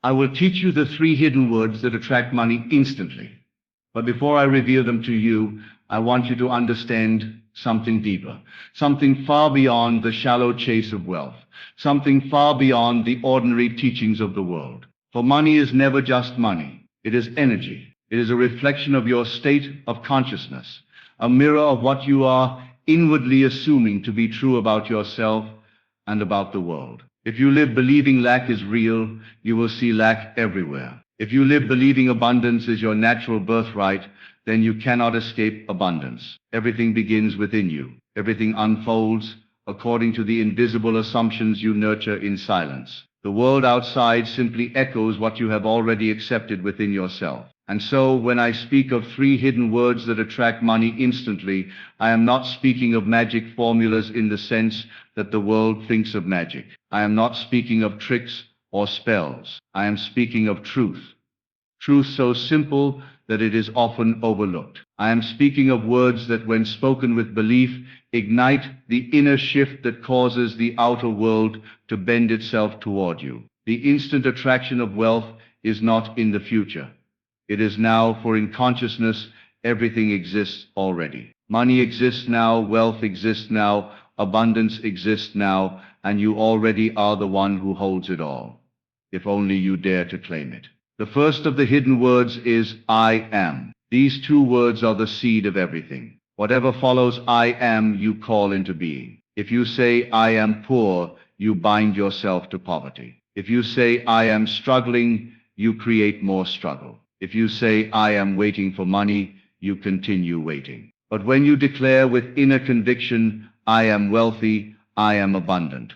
I will teach you the 3 hidden words that attract money instantly. But before I reveal them to you, I want you to understand something deeper, something far beyond the shallow chase of wealth, something far beyond the ordinary teachings of the world. For money is never just money. It is energy. It is a reflection of your state of consciousness, a mirror of what you are inwardly assuming to be true about yourself and about the world. If you live believing lack is real, you will see lack everywhere. If you live believing abundance is your natural birthright, then you cannot escape abundance. Everything begins within you. Everything unfolds according to the invisible assumptions you nurture in silence. The world outside simply echoes what you have already accepted within yourself. And so, when I speak of 3 hidden words that attract money instantly, I am not speaking of magic formulas in the sense that the world thinks of magic. I am not speaking of tricks or spells. I am speaking of truth. Truth so simple that it is often overlooked. I am speaking of words that, when spoken with belief, ignite the inner shift that causes the outer world to bend itself toward you. The instant attraction of wealth is not in the future. It is now, for in consciousness, everything exists already. Money exists now, wealth exists now, abundance exists now, and you already are the one who holds it all, if only you dare to claim it. The first of the hidden words is I am. These 2 words are the seed of everything. Whatever follows I am, you call into being. If you say I am poor, you bind yourself to poverty. If you say I am struggling, you create more struggle. If you say I am waiting for money, you continue waiting. But when you declare with inner conviction, I am wealthy, I am abundant,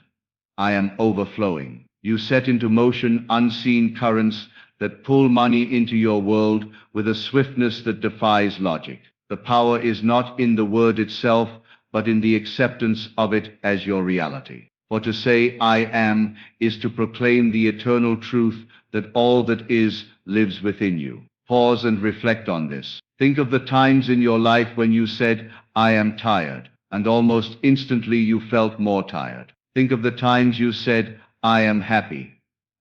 I am overflowing, you set into motion unseen currents that pull money into your world with a swiftness that defies logic. The power is not in the word itself, but in the acceptance of it as your reality. For to say I am is to proclaim the eternal truth that all that is lives within you. Pause and reflect on this. Think of the times in your life when you said, I am tired, and almost instantly you felt more tired. Think of the times you said, I am happy,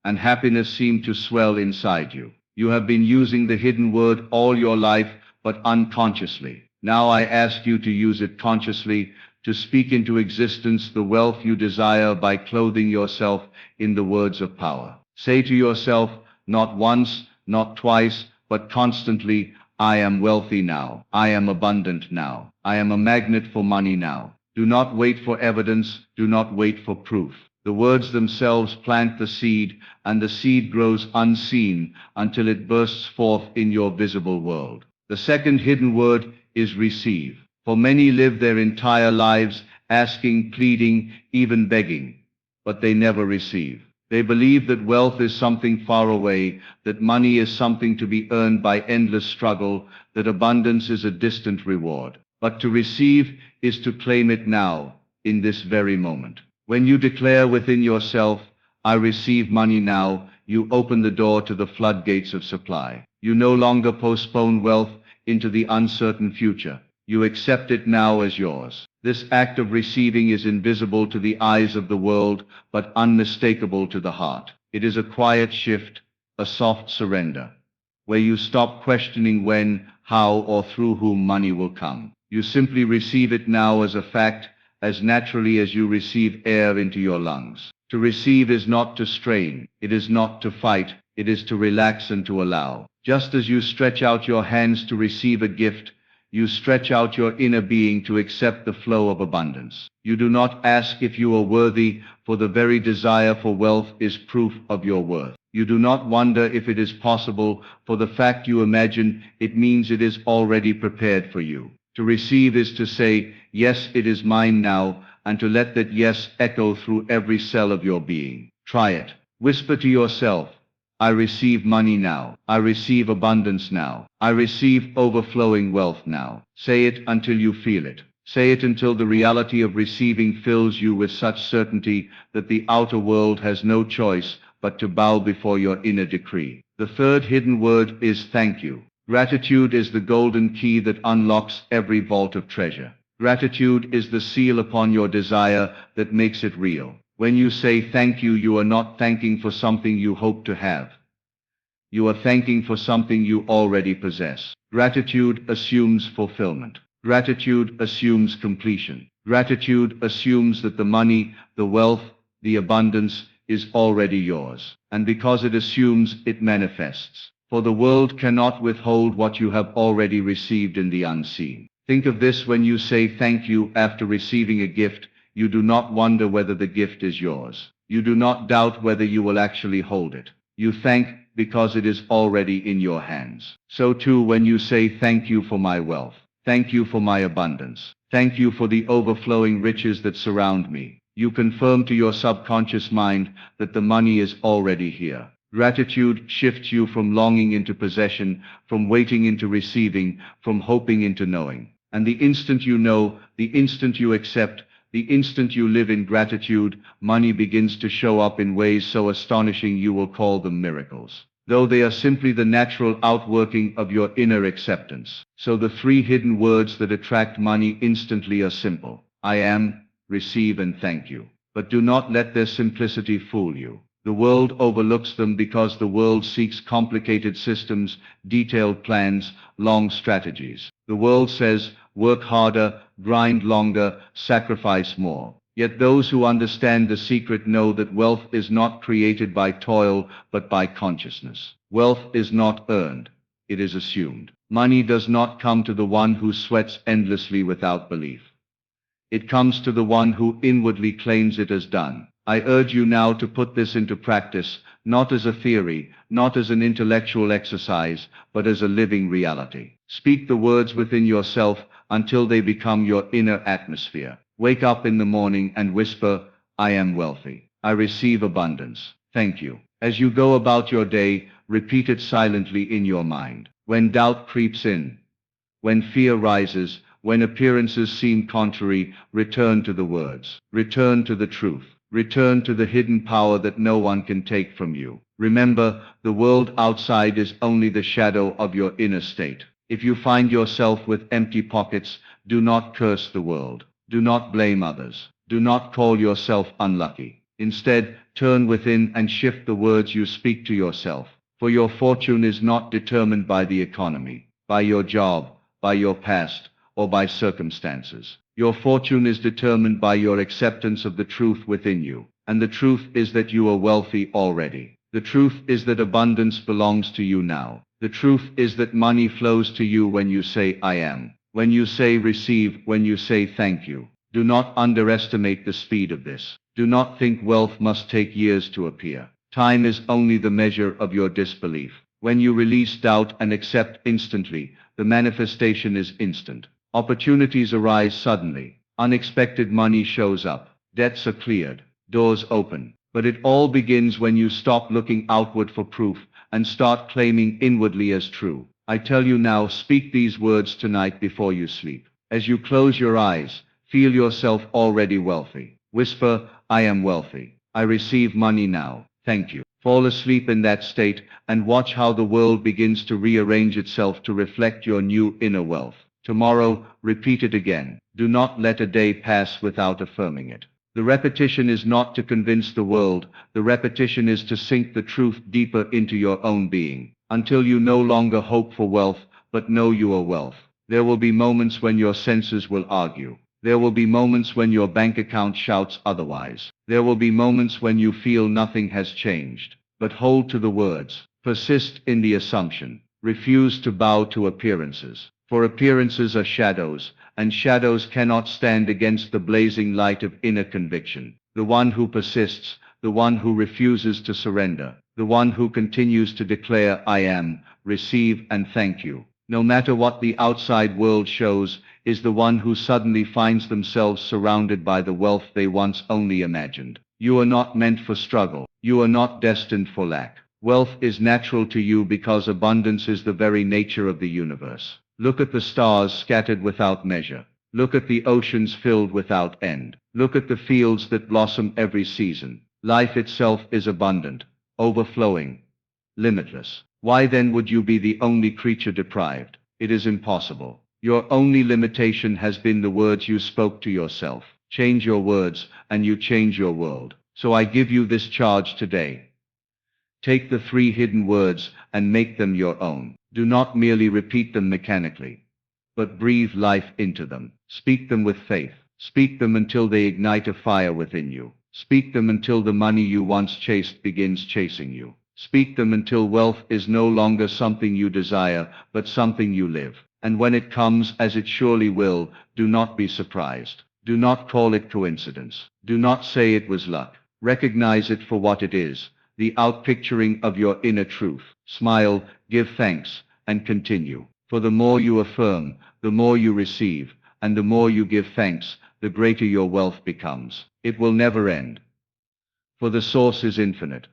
and happiness seemed to swell inside you. You have been using the hidden word all your life, but unconsciously. Now I ask you to use it consciously, to speak into existence the wealth you desire by clothing yourself in the words of power. Say to yourself, not once, not twice, but constantly, I am wealthy now. I am abundant now. I am a magnet for money now. Do not wait for evidence. Do not wait for proof. The words themselves plant the seed, and the seed grows unseen until it bursts forth in your visible world. The second hidden word is receive. For many live their entire lives asking, pleading, even begging, but they never receive. They believe that wealth is something far away, that money is something to be earned by endless struggle, that abundance is a distant reward. But to receive is to claim it now, in this very moment. When you declare within yourself, I receive money now, you open the door to the floodgates of supply. You no longer postpone wealth into the uncertain future. You accept it now as yours. This act of receiving is invisible to the eyes of the world, but unmistakable to the heart. It is a quiet shift, a soft surrender, where you stop questioning when, how, or through whom money will come. You simply receive it now as a fact, as naturally as you receive air into your lungs. To receive is not to strain, it is not to fight, it is to relax and to allow. Just as you stretch out your hands to receive a gift, you stretch out your inner being to accept the flow of abundance. You do not ask if you are worthy, for the very desire for wealth is proof of your worth. You do not wonder if it is possible, for the fact you imagine it means it is already prepared for you. To receive is to say, yes, it is mine now, and to let that yes echo through every cell of your being. Try it. Whisper to yourself, I receive money now. I receive abundance now. I receive overflowing wealth now. Say it until you feel it. Say it until the reality of receiving fills you with such certainty that the outer world has no choice but to bow before your inner decree. The third hidden word is thank you. Gratitude is the golden key that unlocks every vault of treasure. Gratitude is the seal upon your desire that makes it real. When you say thank you, you are not thanking for something you hope to have. You are thanking for something you already possess. Gratitude assumes fulfillment. Gratitude assumes completion. Gratitude assumes that the money, the wealth, the abundance is already yours. And because it assumes, it manifests. For the world cannot withhold what you have already received in the unseen. Think of this when you say thank you after receiving a gift. You do not wonder whether the gift is yours. You do not doubt whether you will actually hold it. You thank because it is already in your hands. So too when you say thank you for my wealth. Thank you for my abundance. Thank you for the overflowing riches that surround me. You confirm to your subconscious mind that the money is already here. Gratitude shifts you from longing into possession, from waiting into receiving, from hoping into knowing. And the instant you know, the instant you accept, the instant you live in gratitude, money begins to show up in ways so astonishing you will call them miracles, though they are simply the natural outworking of your inner acceptance. So the three hidden words that attract money instantly are simple. I am, receive and thank you. But do not let their simplicity fool you. The world overlooks them because the world seeks complicated systems, detailed plans, long strategies. The world says, work harder, grind longer, sacrifice more. Yet those who understand the secret know that wealth is not created by toil, but by consciousness. Wealth is not earned, it is assumed. Money does not come to the one who sweats endlessly without belief. It comes to the one who inwardly claims it as done. I urge you now to put this into practice, not as a theory, not as an intellectual exercise, but as a living reality. Speak the words within yourself until they become your inner atmosphere. Wake up in the morning and whisper, I am wealthy. I receive abundance. Thank you. As you go about your day, repeat it silently in your mind. When doubt creeps in, when fear rises, when appearances seem contrary, return to the words. Return to the truth. Return to the hidden power that no one can take from you. Remember, the world outside is only the shadow of your inner state. If you find yourself with empty pockets, do not curse the world. Do not blame others. Do not call yourself unlucky. Instead, turn within and shift the words you speak to yourself. For your fortune is not determined by the economy, by your job, by your past, or by circumstances. Your fortune is determined by your acceptance of the truth within you. And the truth is that you are wealthy already. The truth is that abundance belongs to you now. The truth is that money flows to you when you say I am. When you say receive, when you say thank you. Do not underestimate the speed of this. Do not think wealth must take years to appear. Time is only the measure of your disbelief. When you release doubt and accept instantly, the manifestation is instant. Opportunities arise suddenly. Unexpected money shows up. Debts are cleared. Doors open. But it all begins when you stop looking outward for proof and start claiming inwardly as true. I tell you now, speak these words tonight before you sleep. As you close your eyes, feel yourself already wealthy. Whisper, I am wealthy. I receive money now. Thank you. Fall asleep in that state and watch how the world begins to rearrange itself to reflect your new inner wealth. Tomorrow, repeat it again. Do not let a day pass without affirming it. The repetition is not to convince the world, the repetition is to sink the truth deeper into your own being, until you no longer hope for wealth, but know you are wealth. There will be moments when your senses will argue. There will be moments when your bank account shouts otherwise. There will be moments when you feel nothing has changed. But hold to the words. Persist in the assumption. Refuse to bow to appearances. For appearances are shadows, and shadows cannot stand against the blazing light of inner conviction. The one who persists, the one who refuses to surrender, the one who continues to declare I am, receive and thank you, no matter what the outside world shows, is the one who suddenly finds themselves surrounded by the wealth they once only imagined. You are not meant for struggle. You are not destined for lack. Wealth is natural to you because abundance is the very nature of the universe. Look at the stars scattered without measure. Look at the oceans filled without end. Look at the fields that blossom every season. Life itself is abundant, overflowing, limitless. Why then would you be the only creature deprived? It is impossible. Your only limitation has been the words you spoke to yourself. Change your words, and you change your world. So I give you this charge today. Take the three hidden words and make them your own. Do not merely repeat them mechanically, but breathe life into them. Speak them with faith. Speak them until they ignite a fire within you. Speak them until the money you once chased begins chasing you. Speak them until wealth is no longer something you desire, but something you live. And when it comes, as it surely will, do not be surprised. Do not call it coincidence. Do not say it was luck. Recognize it for what it is, the outpicturing of your inner truth. Smile, give thanks, and continue. For the more you affirm, the more you receive, and the more you give thanks, the greater your wealth becomes. It will never end. For the source is infinite,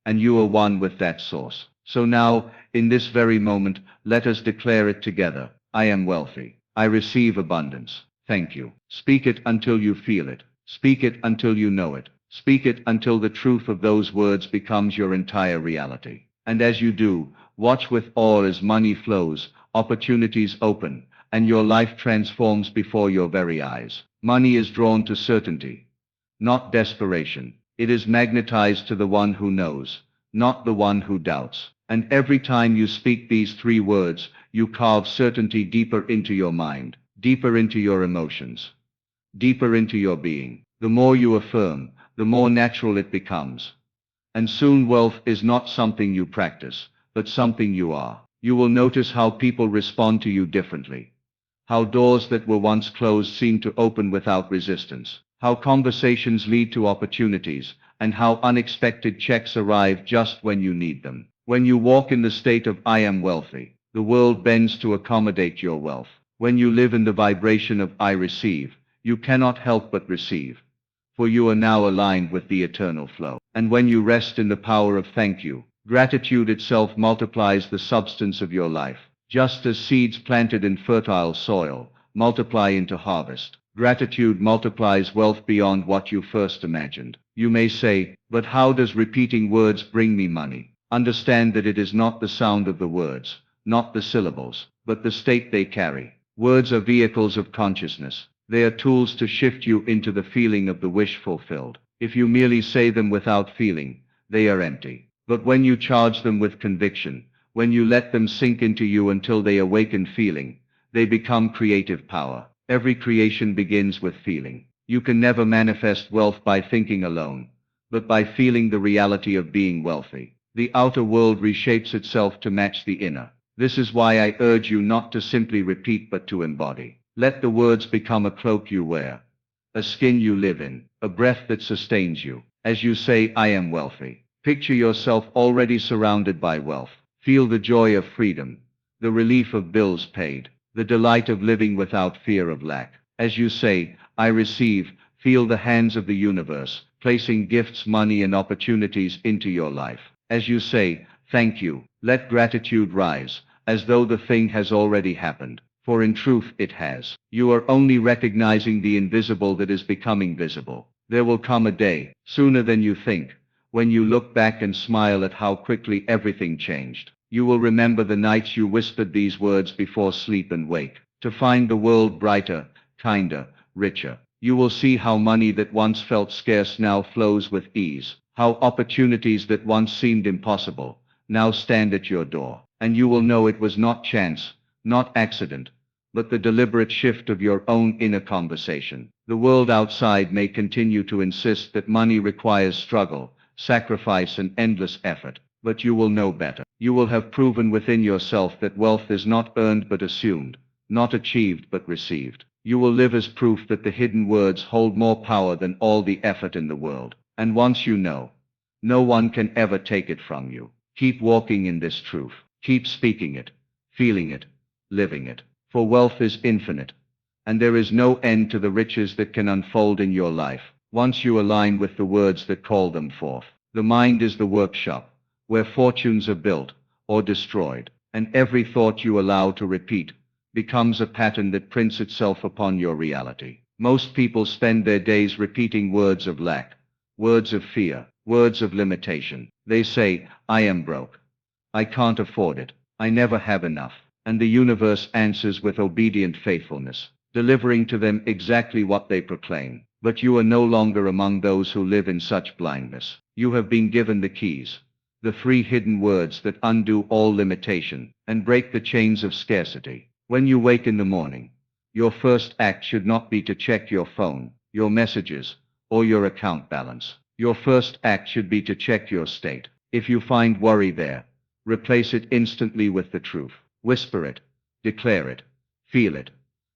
and you are one with that source. So now, in this very moment, let us declare it together. I am wealthy. I receive abundance. Thank you. Speak it until you feel it. Speak it until you know it. Speak it until the truth of those words becomes your entire reality. And as you do, watch with awe as money flows, opportunities open, and your life transforms before your very eyes. Money is drawn to certainty, not desperation. It is magnetized to the one who knows, not the one who doubts. And every time you speak these three words, you carve certainty deeper into your mind, deeper into your emotions, deeper into your being. The more you affirm, the more natural it becomes. And soon wealth is not something you practice, but something you are. You will notice how people respond to you differently, how doors that were once closed seem to open without resistance, how conversations lead to opportunities, and how unexpected checks arrive just when you need them. When you walk in the state of I am wealthy, the world bends to accommodate your wealth. When you live in the vibration of I receive, you cannot help but receive, for you are now aligned with the eternal flow. And when you rest in the power of thank you, gratitude itself multiplies the substance of your life. Just as seeds planted in fertile soil multiply into harvest, gratitude multiplies wealth beyond what you first imagined. You may say, but how does repeating words bring me money? Understand that it is not the sound of the words, not the syllables, but the state they carry. Words are vehicles of consciousness. They are tools to shift you into the feeling of the wish fulfilled. If you merely say them without feeling, they are empty. But when you charge them with conviction, when you let them sink into you until they awaken feeling, they become creative power. Every creation begins with feeling. You can never manifest wealth by thinking alone, but by feeling the reality of being wealthy. The outer world reshapes itself to match the inner. This is why I urge you not to simply repeat but to embody. Let the words become a cloak you wear, a skin you live in, a breath that sustains you. As you say, I am wealthy, picture yourself already surrounded by wealth. Feel the joy of freedom, the relief of bills paid, the delight of living without fear of lack. As you say, I receive, feel the hands of the universe, placing gifts, money, and opportunities into your life. As you say, thank you, let gratitude rise, as though the thing has already happened. For in truth it has. You are only recognizing the invisible that is becoming visible. There will come a day, sooner than you think, when you look back and smile at how quickly everything changed. You will remember the nights you whispered these words before sleep and wake, to find the world brighter, kinder, richer. You will see how money that once felt scarce now flows with ease, how opportunities that once seemed impossible now stand at your door. And you will know it was not chance, not accident, but the deliberate shift of your own inner conversation. The world outside may continue to insist that money requires struggle, sacrifice, and endless effort, but you will know better. You will have proven within yourself that wealth is not earned but assumed, not achieved but received. You will live as proof that the hidden words hold more power than all the effort in the world. And once you know, no one can ever take it from you. Keep walking in this truth. Keep speaking it, feeling it, living it. For wealth is infinite, and there is no end to the riches that can unfold in your life, once you align with the words that call them forth. The mind is the workshop, where fortunes are built, or destroyed, and every thought you allow to repeat becomes a pattern that prints itself upon your reality. Most people spend their days repeating words of lack, words of fear, words of limitation. They say, I am broke. I can't afford it. I never have enough. And the universe answers with obedient faithfulness, delivering to them exactly what they proclaim. But you are no longer among those who live in such blindness. You have been given the keys, the 3 hidden words that undo all limitation and break the chains of scarcity. When you wake in the morning, your first act should not be to check your phone, your messages, or your account balance. Your first act should be to check your state. If you find worry there, replace it instantly with the truth. Whisper it, declare it, feel it.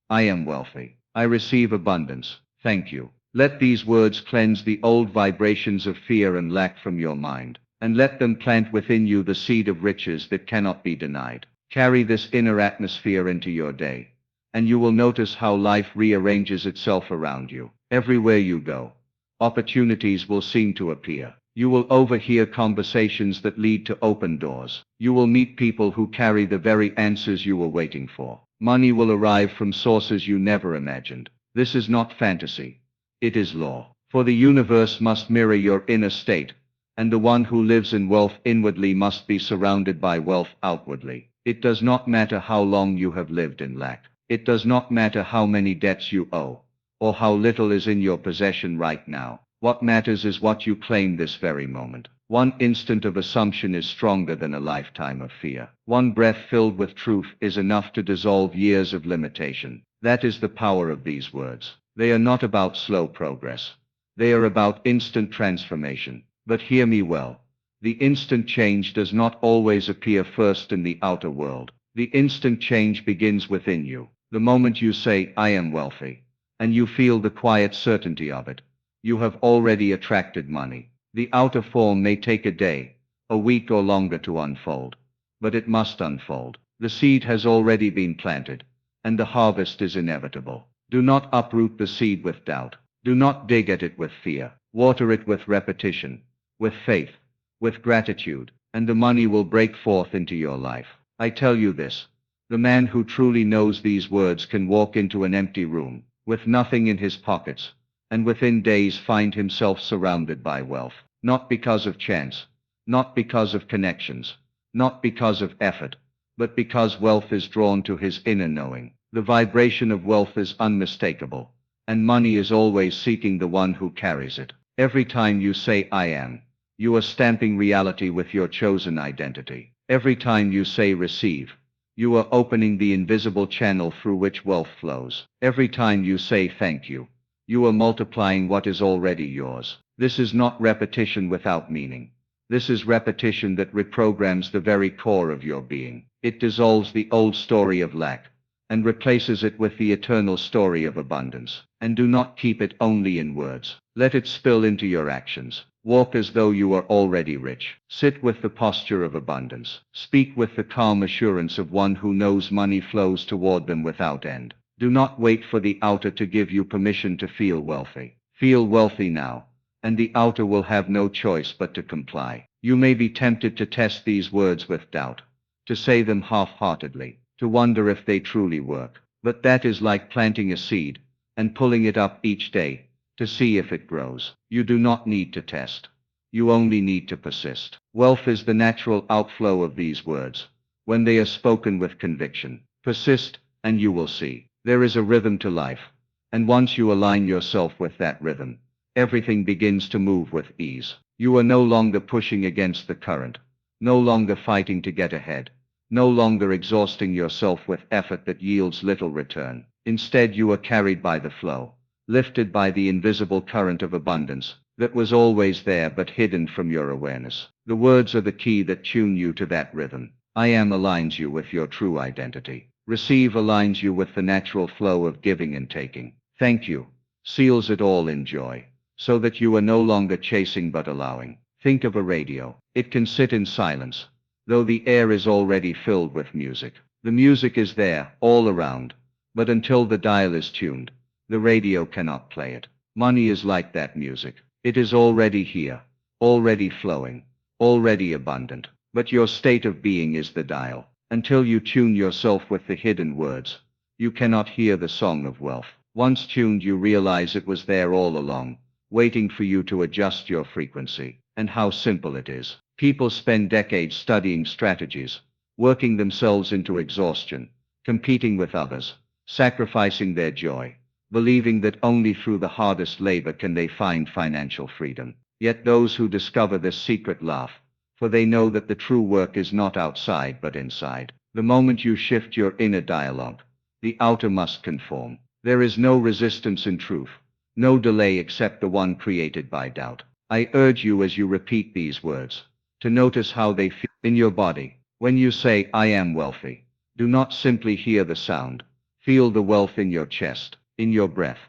I am wealthy. I receive abundance. Thank you. Let these words cleanse the old vibrations of fear and lack from your mind, and let them plant within you the seed of riches that cannot be denied. Carry this inner atmosphere into your day, and you will notice how life rearranges itself around you. Everywhere you go, opportunities will seem to appear. You will overhear conversations that lead to open doors. You will meet people who carry the very answers you were waiting for. Money will arrive from sources you never imagined. This is not fantasy. It is law. For the universe must mirror your inner state, and the one who lives in wealth inwardly must be surrounded by wealth outwardly. It does not matter how long you have lived in lack. It does not matter how many debts you owe, or how little is in your possession right now. What matters is what you claim this very moment. One instant of assumption is stronger than a lifetime of fear. One breath filled with truth is enough to dissolve years of limitation. That is the power of these words. They are not about slow progress. They are about instant transformation. But hear me well. The instant change does not always appear first in the outer world. The instant change begins within you. The moment you say, I am wealthy, and you feel the quiet certainty of it, you have already attracted money. The outer form may take a day, a week or longer to unfold, but it must unfold. The seed has already been planted, and the harvest is inevitable. Do not uproot the seed with doubt. Do not dig at it with fear. Water it with repetition, with faith, with gratitude, and the money will break forth into your life. I tell you this, the man who truly knows these words can walk into an empty room, with nothing in his pockets, and within days find himself surrounded by wealth. Not because of chance, not because of connections, not because of effort, but because wealth is drawn to his inner knowing. The vibration of wealth is unmistakable, and money is always seeking the one who carries it. Every time you say I am, you are stamping reality with your chosen identity. Every time you say receive, you are opening the invisible channel through which wealth flows. Every time you say thank you, you are multiplying what is already yours. This is not repetition without meaning. This is repetition that reprograms the very core of your being. It dissolves the old story of lack, and replaces it with the eternal story of abundance. And do not keep it only in words. Let it spill into your actions. Walk as though you are already rich. Sit with the posture of abundance. Speak with the calm assurance of one who knows money flows toward them without end. Do not wait for the outer to give you permission to feel wealthy. Feel wealthy now, and the outer will have no choice but to comply. You may be tempted to test these words with doubt, to say them half-heartedly, to wonder if they truly work. But that is like planting a seed, and pulling it up each day, to see if it grows. You do not need to test. You only need to persist. Wealth is the natural outflow of these words, when they are spoken with conviction. Persist, and you will see. There is a rhythm to life, and once you align yourself with that rhythm, everything begins to move with ease. You are no longer pushing against the current, no longer fighting to get ahead, no longer exhausting yourself with effort that yields little return. Instead, you are carried by the flow, lifted by the invisible current of abundance that was always there but hidden from your awareness. The words are the key that tune you to that rhythm. I am aligns you with your true identity. Receive aligns you with the natural flow of giving and taking. Thank you seals it all in joy, so that you are no longer chasing but allowing. Think of a radio. It can sit in silence, though the air is already filled with music. The music is there, all around, but until the dial is tuned, the radio cannot play it. Money is like that music. It is already here, already flowing, already abundant. But your state of being is the dial. Until you tune yourself with the hidden words, you cannot hear the song of wealth. Once tuned, you realize it was there all along, waiting for you to adjust your frequency. And how simple it is. People spend decades studying strategies, working themselves into exhaustion, competing with others, sacrificing their joy, believing that only through the hardest labor can they find financial freedom. Yet those who discover this secret laugh, for they know that the true work is not outside but inside. The moment you shift your inner dialogue, the outer must conform. There is no resistance in truth, no delay except the one created by doubt. I urge you as you repeat these words, to notice how they feel in your body. When you say, I am wealthy, do not simply hear the sound. Feel the wealth in your chest, in your breath,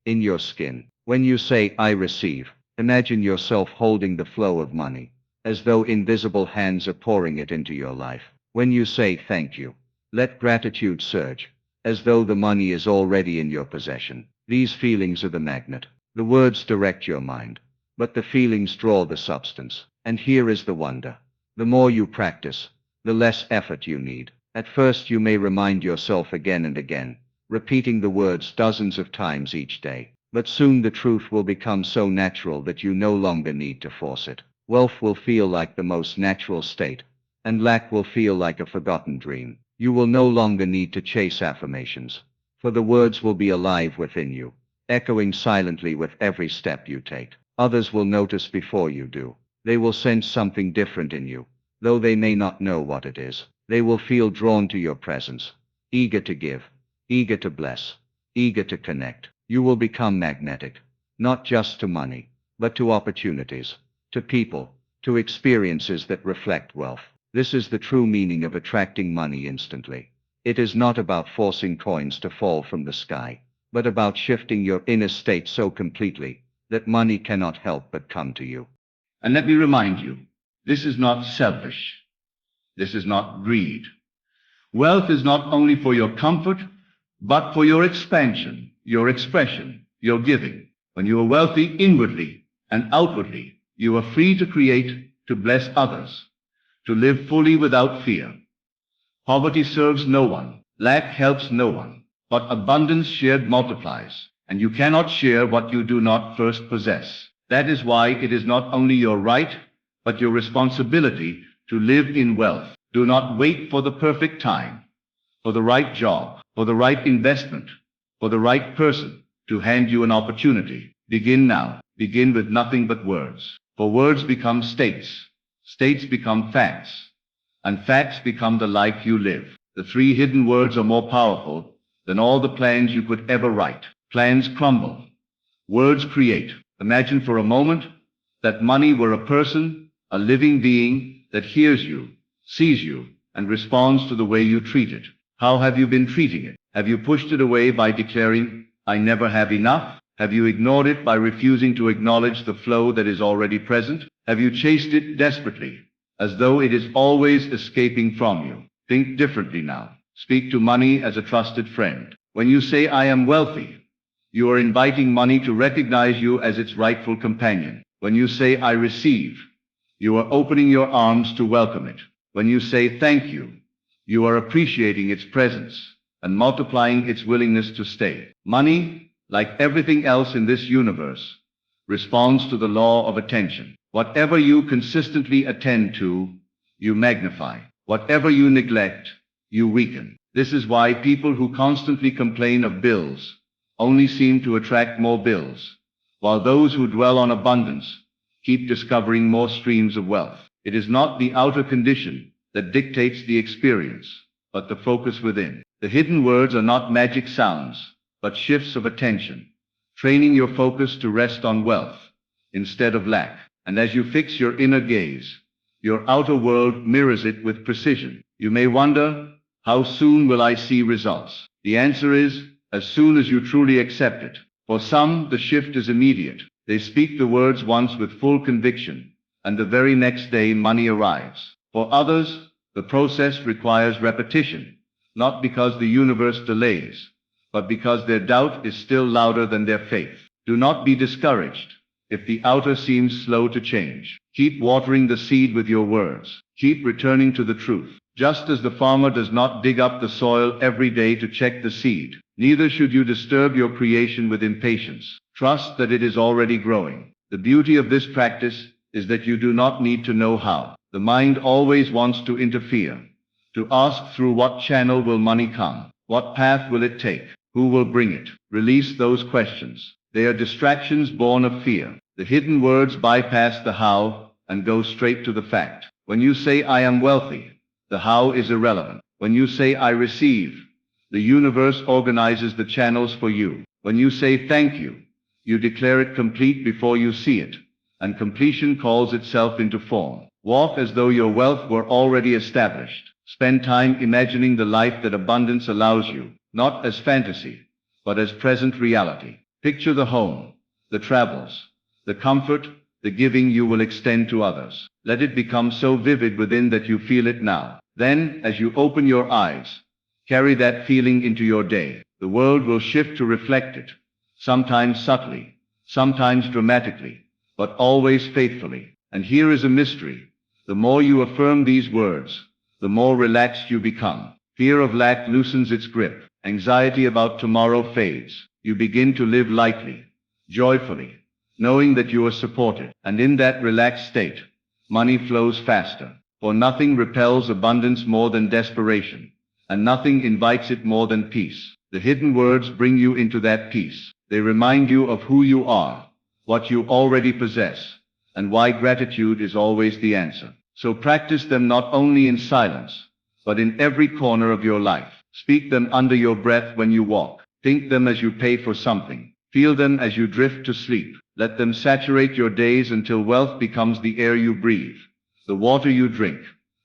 in your skin. When you say, I receive, imagine yourself holding the flow of money, as though invisible hands are pouring it into your life. When you say, thank you, let gratitude surge, as though the money is already in your possession. These feelings are the magnet. The words direct your mind, but the feelings draw the substance. And here is the wonder. The more you practice, the less effort you need. At first you may remind yourself again and again, repeating the words dozens of times each day. But soon the truth will become so natural that you no longer need to force it. Wealth will feel like the most natural state, and lack will feel like a forgotten dream. You will no longer need to chase affirmations, for the words will be alive within you, echoing silently with every step you take. Others will notice before you do. They will sense something different in you, though they may not know what it is. They will feel drawn to your presence, eager to give, eager to bless, eager to connect. You will become magnetic, not just to money, but to opportunities, to people, to experiences that reflect wealth. This is the true meaning of attracting money instantly. It is not about forcing coins to fall from the sky, but about shifting your inner state so completely that money cannot help but come to you. And let me remind you, this is not selfish. This is not greed. Wealth is not only for your comfort, but for your expansion, your expression, your giving. When you are wealthy inwardly and outwardly, you are free to create, to bless others, to live fully without fear. Poverty serves no one. Lack helps no one. But abundance shared multiplies, and you cannot share what you do not first possess. That is why it is not only your right, but your responsibility to live in wealth. Do not wait for the perfect time, for the right job, for the right investment, for the right person to hand you an opportunity. Begin now. Begin with nothing but words. For words become states, states become facts, and facts become the life you live. The 3 hidden words are more powerful than all the plans you could ever write. Plans crumble. Words create. Imagine for a moment that money were a person, a living being that hears you, sees you, and responds to the way you treat it. How have you been treating it? Have you pushed it away by declaring, I never have enough? Have you ignored it by refusing to acknowledge the flow that is already present? Have you chased it desperately, as though it is always escaping from you? Think differently now. Speak to money as a trusted friend. When you say, I am wealthy, you are inviting money to recognize you as its rightful companion. When you say, I receive, you are opening your arms to welcome it. When you say, thank you, you are appreciating its presence and multiplying its willingness to stay. Money, like everything else in this universe, responds to the law of attention. Whatever you consistently attend to, you magnify. Whatever you neglect, you weaken. This is why people who constantly complain of bills only seem to attract more bills, while those who dwell on abundance keep discovering more streams of wealth. It is not the outer condition that dictates the experience, but the focus within. The hidden words are not magic sounds, but shifts of attention, training your focus to rest on wealth instead of lack. And as you fix your inner gaze, your outer world mirrors it with precision. You may wonder, how soon will I see results? The answer is, as soon as you truly accept it. For some, the shift is immediate. They speak the words once with full conviction, and the very next day money arrives. For others, the process requires repetition, not because the universe delays, but because their doubt is still louder than their faith. Do not be discouraged if the outer seems slow to change. Keep watering the seed with your words. Keep returning to the truth. Just as the farmer does not dig up the soil every day to check the seed, neither should you disturb your creation with impatience. Trust that it is already growing. The beauty of this practice is that you do not need to know how. The mind always wants to interfere, to ask through what channel will money come? What path will it take? Who will bring it? Release those questions. They are distractions born of fear. The hidden words bypass the how and go straight to the fact. When you say I am wealthy, the how is irrelevant. When you say I receive, the universe organizes the channels for you. When you say thank you declare it complete before you see it, and completion calls itself into form. Walk as though your wealth were already established. Spend time imagining the life that abundance allows you, not as fantasy, but as present reality. Picture the home, the travels, the comfort, the giving you will extend to others. Let it become so vivid within that you feel it now. Then, as you open your eyes, carry that feeling into your day. The world will shift to reflect it, sometimes subtly, sometimes dramatically, but always faithfully. And here is a mystery. The more you affirm these words, the more relaxed you become. Fear of lack loosens its grip. Anxiety about tomorrow fades. You begin to live lightly, joyfully, knowing that you are supported. And in that relaxed state, money flows faster. For nothing repels abundance more than desperation, and nothing invites it more than peace. The hidden words bring you into that peace. They remind you of who you are, what you already possess, and why gratitude is always the answer. So practice them not only in silence, but in every corner of your life. Speak them under your breath when you walk. Think them as you pay for something. Feel them as you drift to sleep. Let them saturate your days until wealth becomes the air you breathe, the water you drink,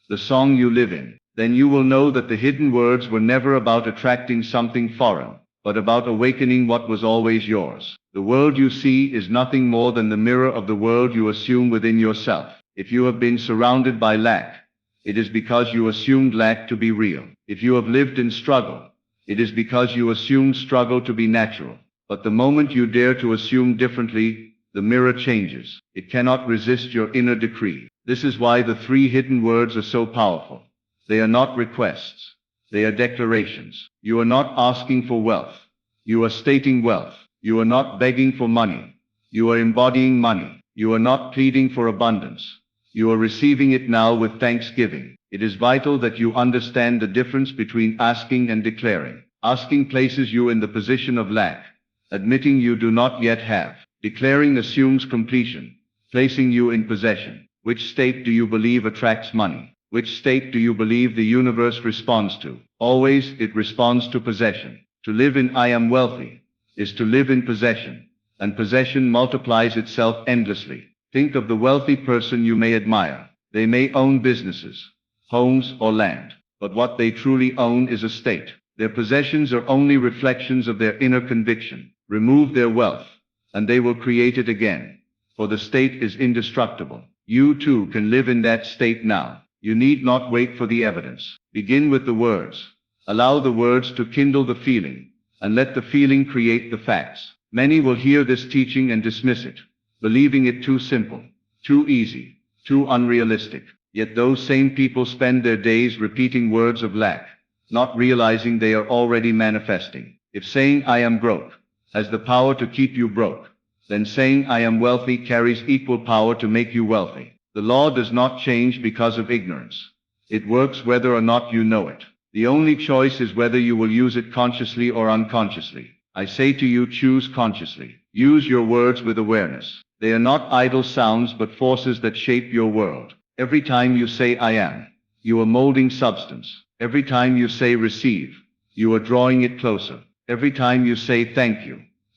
the song you live in. Then you will know that the hidden words were never about attracting something foreign, but about awakening what was always yours. The world you see is nothing more than the mirror of the world you assume within yourself. If you have been surrounded by lack, it is because you assumed lack to be real. If you have lived in struggle, it is because you assumed struggle to be natural. But the moment you dare to assume differently, the mirror changes. It cannot resist your inner decree. This is why the three hidden words are so powerful. They are not requests. They are declarations. You are not asking for wealth. You are stating wealth. You are not begging for money. You are embodying money. You are not pleading for abundance. You are receiving it now with thanksgiving. It is vital that you understand the difference between asking and declaring. Asking places you in the position of lack, admitting you do not yet have. Declaring assumes completion, placing you in possession. Which state do you believe attracts money? Which state do you believe the universe responds to? Always it responds to possession. To live in I am wealthy is to live in possession, and possession multiplies itself endlessly. Think of the wealthy person you may admire. They may own businesses, homes, or land, but what they truly own is a state. Their possessions are only reflections of their inner conviction. Remove their wealth, and they will create it again, for the state is indestructible. You too can live in that state now. You need not wait for the evidence. Begin with the words. Allow the words to kindle the feeling, and let the feeling create the facts. Many will hear this teaching and dismiss it, believing it too simple, too easy, too unrealistic. Yet those same people spend their days repeating words of lack, not realizing they are already manifesting. If saying I am broke has the power to keep you broke, then saying I am wealthy carries equal power to make you wealthy. The law does not change because of ignorance. It works whether or not you know it. The only choice is whether you will use it consciously or unconsciously. I say to you, choose consciously. Use your words with awareness. They are not idle sounds but forces that shape your world. Every time you say I am, you are molding substance. Every time you say receive, you are drawing it closer. Every time you say thank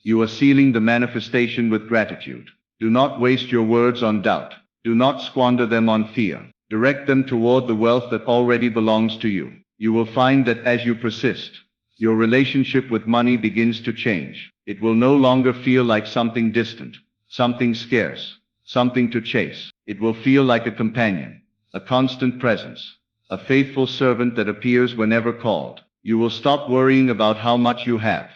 you are sealing the manifestation with gratitude. Do not waste your words on doubt. Do not squander them on fear. Direct them toward the wealth that already belongs to you. You will find that as you persist, your relationship with money begins to change. It will no longer feel like something distant, something scarce, something to chase. It will feel like a companion, a constant presence, a faithful servant that appears whenever called. You will stop worrying about how much you have,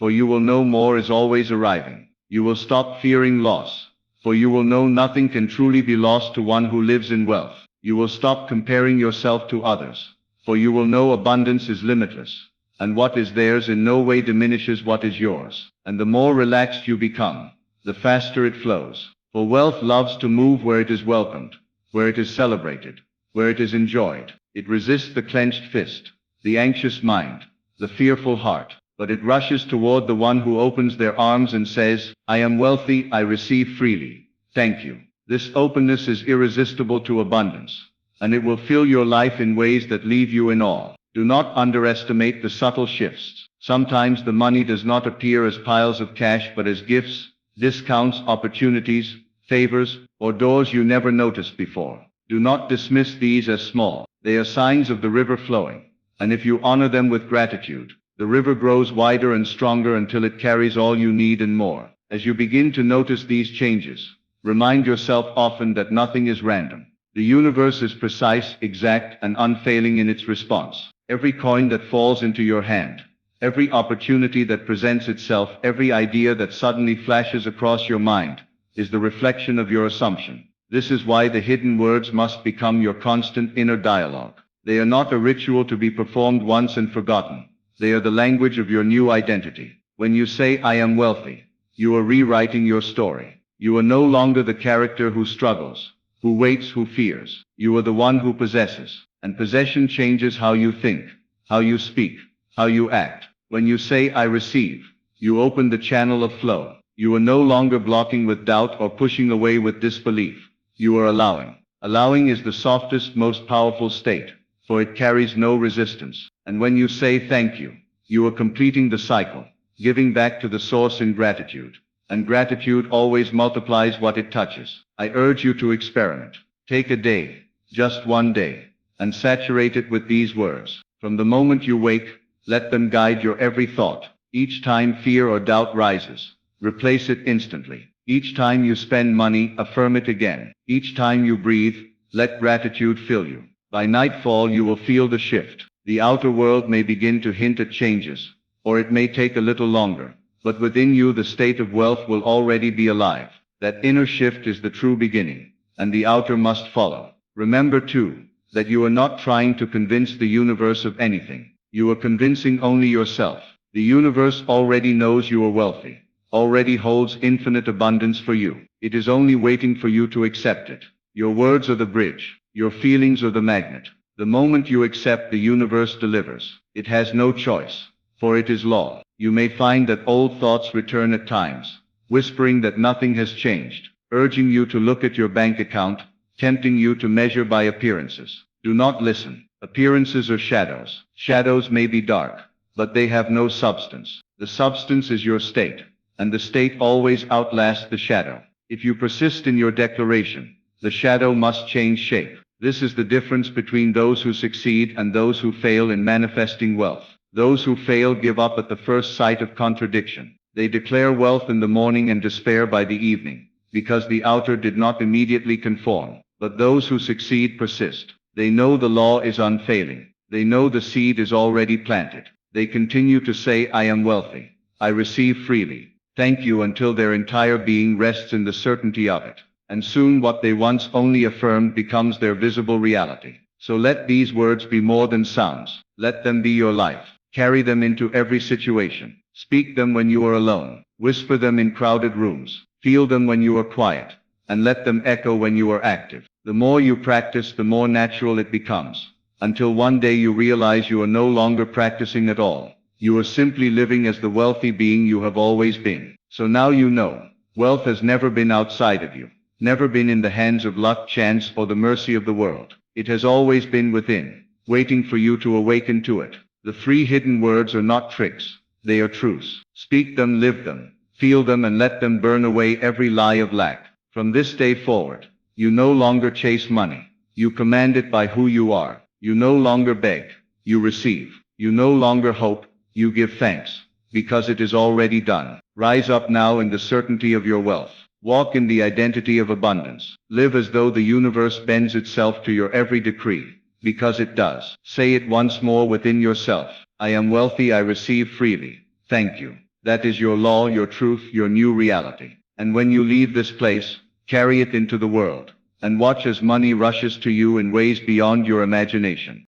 for you will know more is always arriving. You will stop fearing loss, for you will know nothing can truly be lost to one who lives in wealth. You will stop comparing yourself to others, for you will know abundance is limitless, and what is theirs in no way diminishes what is yours. And the more relaxed you become, the faster it flows. For wealth loves to move where it is welcomed, where it is celebrated, where it is enjoyed. It resists the clenched fist, the anxious mind, the fearful heart, but it rushes toward the one who opens their arms and says, I am wealthy, I receive freely. Thank you. This openness is irresistible to abundance, and it will fill your life in ways that leave you in awe. Do not underestimate the subtle shifts. Sometimes the money does not appear as piles of cash but as gifts, discounts, opportunities, favors, or doors you never noticed before. Do not dismiss these as small. They are signs of the river flowing, and if you honor them with gratitude, the river grows wider and stronger until it carries all you need and more. As you begin to notice these changes, remind yourself often that nothing is random. The universe is precise, exact, and unfailing in its response. Every coin that falls into your hand, every opportunity that presents itself, every idea that suddenly flashes across your mind, is the reflection of your assumption. This is why the hidden words must become your constant inner dialogue. They are not a ritual to be performed once and forgotten. They are the language of your new identity. When you say, "I am wealthy," you are rewriting your story. You are no longer the character who struggles, who waits, who fears. You are the one who possesses. And possession changes how you think, how you speak, how you act. When you say, "I receive," you open the channel of flow. You are no longer blocking with doubt or pushing away with disbelief. You are allowing. Allowing is the softest, most powerful state, for it carries no resistance. And when you say thank you, you are completing the cycle, giving back to the source in gratitude. And gratitude always multiplies what it touches. I urge you to experiment. Take a day, just one day, and saturate it with these words. From the moment you wake, let them guide your every thought. Each time fear or doubt rises, replace it instantly. Each time you spend money, affirm it again. Each time you breathe, let gratitude fill you. By nightfall you will feel the shift. The outer world may begin to hint at changes, or it may take a little longer, but within you the state of wealth will already be alive. That inner shift is the true beginning, and the outer must follow. Remember too, that you are not trying to convince the universe of anything. You are convincing only yourself. The universe already knows you are wealthy, already holds infinite abundance for you. It is only waiting for you to accept it. Your words are the bridge. Your feelings are the magnet. The moment you accept, the universe delivers. It has no choice, for it is law. You may find that old thoughts return at times, whispering that nothing has changed, urging you to look at your bank account, tempting you to measure by appearances. Do not listen. Appearances are shadows. Shadows may be dark, but they have no substance. The substance is your state, and the state always outlasts the shadow. If you persist in your declaration, the shadow must change shape. This is the difference between those who succeed and those who fail in manifesting wealth. Those who fail give up at the first sight of contradiction. They declare wealth in the morning and despair by the evening, because the outer did not immediately conform. But those who succeed persist. They know the law is unfailing. They know the seed is already planted. They continue to say, "I am wealthy. I receive freely. Thank you," until their entire being rests in the certainty of it. And soon what they once only affirmed becomes their visible reality. So let these words be more than sounds. Let them be your life. Carry them into every situation. Speak them when you are alone. Whisper them in crowded rooms. Feel them when you are quiet. And let them echo when you are active. The more you practice, the more natural it becomes, until one day you realize you are no longer practicing at all. You are simply living as the wealthy being you have always been. So now you know, wealth has never been outside of you, never been in the hands of luck, chance, or the mercy of the world. It has always been within, waiting for you to awaken to it. The 3 hidden words are not tricks, they are truths. Speak them, live them, feel them, and let them burn away every lie of lack. From this day forward, you no longer chase money. You command it by who you are. You no longer beg. You receive. You no longer hope. You give thanks, because it is already done. Rise up now in the certainty of your wealth. Walk in the identity of abundance. Live as though the universe bends itself to your every decree, because it does. Say it once more within yourself. I am wealthy. I receive freely. Thank you. That is your law, your truth, your new reality. And when you leave this place, carry it into the world, and watch as money rushes to you in ways beyond your imagination.